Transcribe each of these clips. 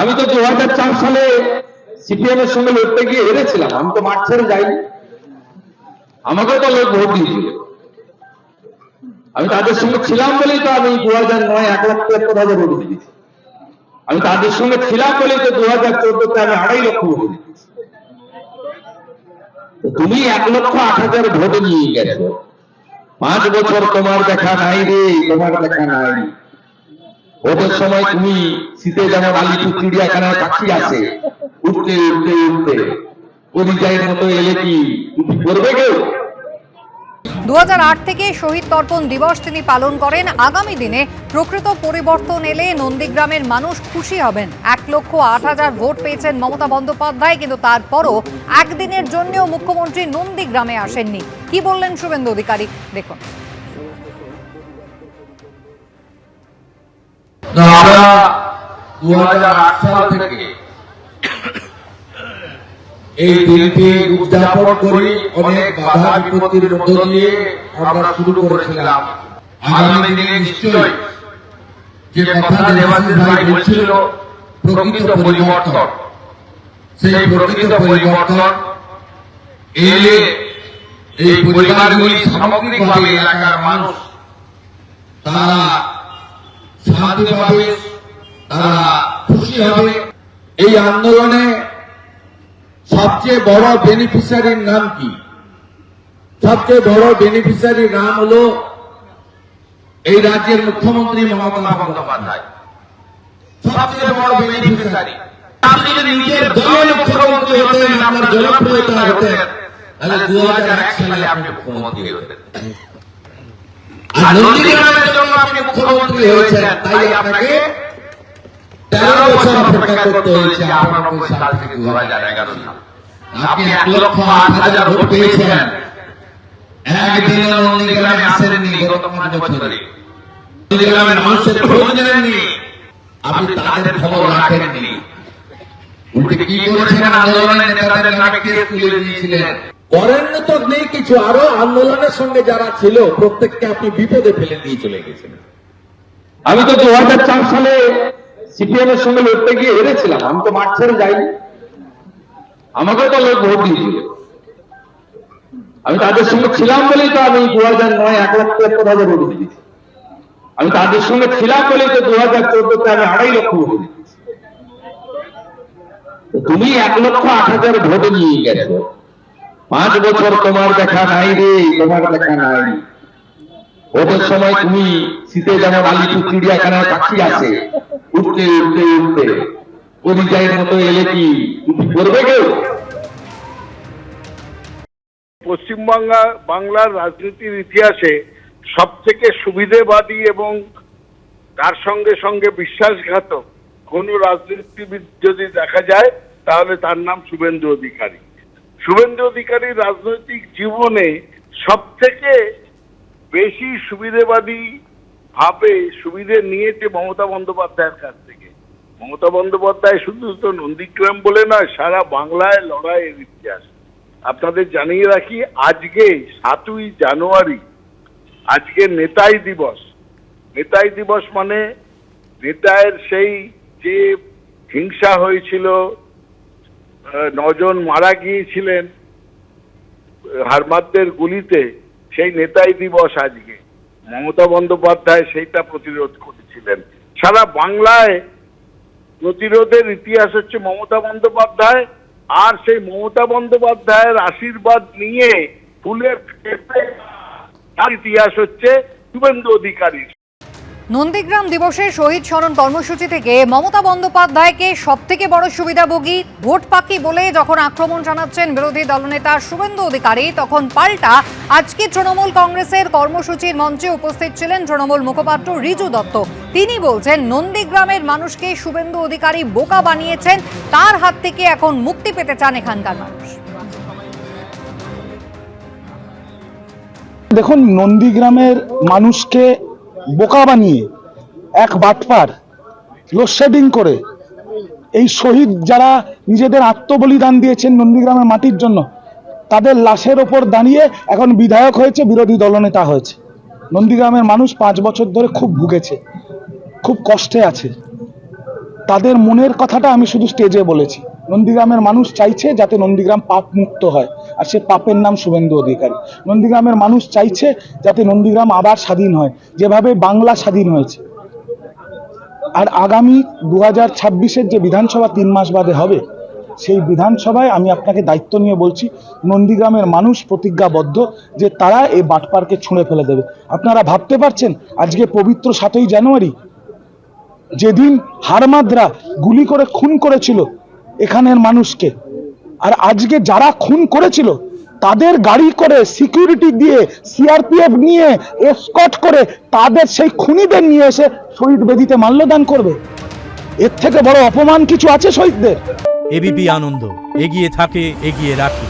আমি তো 2004 সালে সিপিএম এর সঙ্গে লড়তে গিয়ে হেরেছিলাম। আমি তো মাঠ ছেড়ে যাইনি, আমাকে তো লোক ভোট দিয়েছিল। আমি তাদের সঙ্গে ছিলাম বলেই তো আমি 2009 1,73,000 ভোট দিয়েছি। আমি তাদের সঙ্গে ছিলাম বলেই তো 2014-তে আমি 2.5 লক্ষ ভোট দিয়েছি। তুমি 1,08,000 ভোট নিয়ে গেছো, 5 বছর তোমার দেখা নাই রে, তোমার দেখা নাই। ভোটের সময় তুমি শীতে যেমন আলিপুর চিড়িয়াখানায় পাখি আসে উঠতে উঠতে উঠতে, পরিযায়ীর মতো এলে কি তুমি করবে কেউ? 2008 থেকে শহীদ তর্পণ দিবস তিনি পালন করেন। আগামী দিনে প্রকৃত পরিবর্তন এলে নন্দীগ্রামের মানুষ খুশি হবেন। 1,08,000 ভোট পেয়েছেন মমতা বন্দ্যোপাধ্যায়, কিন্তু তারপরও একদিনের জন্যও মুখ্যমন্ত্রী নন্দীগ্রামে আসেননি। কি বললেন শুভেন্দু অধিকারী, দেখুন। আমরা 2008 সাল থেকে এই দিনটি উদযাপন করি অনেক বাধা বিপত্তির মধ্য দিয়ে আমরা শুরু করেছিলাম। আগামী দিনে নিশ্চয়ই যে কথা দেবাশিস ভাই বলছিল প্রকৃত পরিবর্তন, সেই প্রকৃত পরিবর্তন এলে এই পরিবারগুলি সামগ্রিকভাবে এলাকার মানুষ তারা শান্তি পাবে, তারা খুশি হবে। এই আন্দোলনে সবচেয়ে বড় বেনিফিশিয়ারির নাম কি? সবচেয়ে বড় বেনিফিশিয়ারির নাম হলো এই রাজ্যের মুখ্যমন্ত্রী মমতা বন্দ্যোপাধ্যায়। সবচেয়ে বড় বেনিফিশিয়ারি। আপনি যদি নিজের দলের মুখ্যমন্ত্রী হতেন, আপনার জনপ্রিয়তা হতেন, তাহলে 2001 সালে আপনি মুখ্যমন্ত্রী হতেন। আর নন্দীগ্রামের জন্য আপনি মুখ্যমন্ত্রী হয়েছেন, তাই আপনাকে 13 বছর অপেক্ষা করতে হয়েছে 98 সাল থেকে 2011 সাল। আপনি 1,08,000 ভোট পেয়েছেন, একদিনও নন্দীগ্রামে আসেননি গত 5 বছরে। নন্দীগ্রামের মানুষের খোঁজ নেননি, আপনি তাদের খবর রাখেননি। উল্টে কি করেছেন? আন্দোলনের নেতাদের নামে কেস তুলে দিয়েছিলেন। করেন তো নেই কিছু, আরো আন্দোলনের সঙ্গে যারা ছিল প্রত্যেককে আপনি বিপদে ফেলে দিয়ে চলে গেছেন। আমি তো 2004 সালে সিপিএম এর সঙ্গে লড়তে গিয়ে হেরেছিলাম। আমি তো মাঠ ছেড়ে যাইনি, আমাকে তো লোক ভোট দিয়েছিল। আমি তাদের সঙ্গে ছিলাম বলেই তো আমি 2009 1,73,000 ভোট দিয়েছি। আমি তাদের সঙ্গে ছিলাম বলেই তো 2014-তে আমি 2.5 লক্ষ ভোট দিয়েছি। তুমি 1,08,000 ভোট নিয়ে গেছো, 5 বছর তোমার দেখা নাই রে, তোমার দেখা নাই। ভোটের সময় তুমি শীতে যেমন আলিপুর চিড়িয়াখানায় পাখি আসে উঠতে উঠতে উঠতে, পরিযায়ীর মতো এলে কি তুমি করবে কেউ? বাংলার রাজনীতির ইতিহাসে সবথেকে সুবিধাবাদী এবং তার সঙ্গে সঙ্গে বিশ্বাসঘাতক কোন রাজনীতিবিদ যদি দেখা যায় তাহলে তার নাম শুভেন্দু অধিকারী। শুভেন্দু অধিকারী রাজনৈতিক জীবনে সবথেকে বেশি সুবিধাবাদী ভাবে সুবিধে নিয়েছে মমতা বন্দ্যোপাধ্যায়ের কাছ থেকে। মমতা বন্দ্যোপাধ্যায় শুধু তো নন্দীগ্রাম বলে নয়, সারা বাংলায় লড়াইয়ের ইতিহাস। আপনাদের জানিয়ে রাখি, আজকে 7ই জানুয়ারি আজকে নেতাই দিবস। নেতাই দিবস মানে নেতায়ের সেই যে হিংসা হয়েছিল, 9 জন মারা গিয়েছিলেন হারমাদদের গুলিতে, সেই নেতাই দিবস আজকে। মমতা বন্দ্যোপাধ্যায় সেইটা প্রতিরোধ করেছিলেন। সারা বাংলায় প্রতিরোধের ইতিহাস হচ্ছে মমতা বন্দ্যোপাধ্যায়, আর সেই মমতা বন্দ্যোপাধ্যায়ের আশীর্বাদ নিয়ে ফুলের তার ইতিহাস হচ্ছে শুভেন্দু অধিকারীর। নন্দীগ্রাম দিবসের শহীদ স্মরণ কর্মসূচি থেকে মমতা বন্দ্যোপাধ্যায়কে সবথেকে বড় সুবিধাভোগী, ভোট পাখি বলে যখন আক্রমণ জানাচ্ছেন বিরোধী দলনেতা শুভেন্দু অধিকারী, তখন পাল্টা আজকে তৃণমূল কংগ্রেসের কর্মসূচির মঞ্চে উপস্থিত ছিলেন তৃণমূল মুখপাত্র রিজু দত্ত। তিনি বলছেন নন্দীগ্রামের মানুষকে শুভেন্দু অধিকারী বোকা বানিয়েছেন, তার হাত থেকে এখন মুক্তি পেতে চান এখানকার মানুষ। দেখুন, নন্দীগ্রামের মানুষকে বোকা বানিয়ে এক বাটপার লোডশেডিং করে এই শহীদ যারা নিজেদের আত্মবলিদান দিয়েছেন নন্দীগ্রামের মাটির জন্য, তাদের লাশের ওপর দাঁড়িয়ে এখন বিধায়ক হয়েছে, বিরোধী দলনেতা হয়েছে। নন্দীগ্রামের মানুষ 5 বছর ধরে খুব ভুগেছে, খুব কষ্টে আছে। তাদের মনের কথাটা আমি শুধু স্টেজে বলেছি। নন্দীগ্রামের মানুষ চাইছে যাতে নন্দীগ্রাম পাপ মুক্ত হয়, আর সে পাপের নাম শুভেন্দু অধিকারী। নন্দীগ্রামের মানুষ চাইছে যাতে নন্দীগ্রাম আবার স্বাধীন হয়, যেভাবে বাংলা স্বাধীন হয়েছে। আর আগামী 2026-এর যে বিধানসভা 3 মাস বাদে হবে, সেই বিধানসভায় আমি আপনাকে দায়িত্ব নিয়ে বলছি, নন্দীগ্রামের মানুষ প্রতিজ্ঞাবদ্ধ যে তারা এই বাটপারকে ছুঁড়ে ফেলে দেবে। আপনারা ভাবতে পারছেন আজকে পবিত্র 7ই জানুয়ারি, যেদিন হারমাদরা গুলি করে খুন করেছিল এখানের মানুষকে, আর আজকে যারা খুন করেছিল তাদের গাড়ি করে সিকিউরিটি দিয়ে সিআরপিএফ নিয়ে এসকর্ট করে তাদের সেই খুনিদের নিয়ে এসে শহীদ বেদিতে মাল্যদান করবে। এর থেকে বড় অপমান কিছু আছে শহীদদের? এবিপি আনন্দ, এগিয়ে থাকে, এগিয়ে রাখে।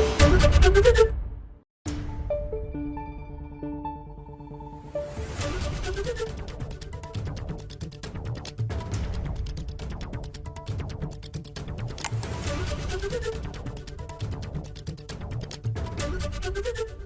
Thank you.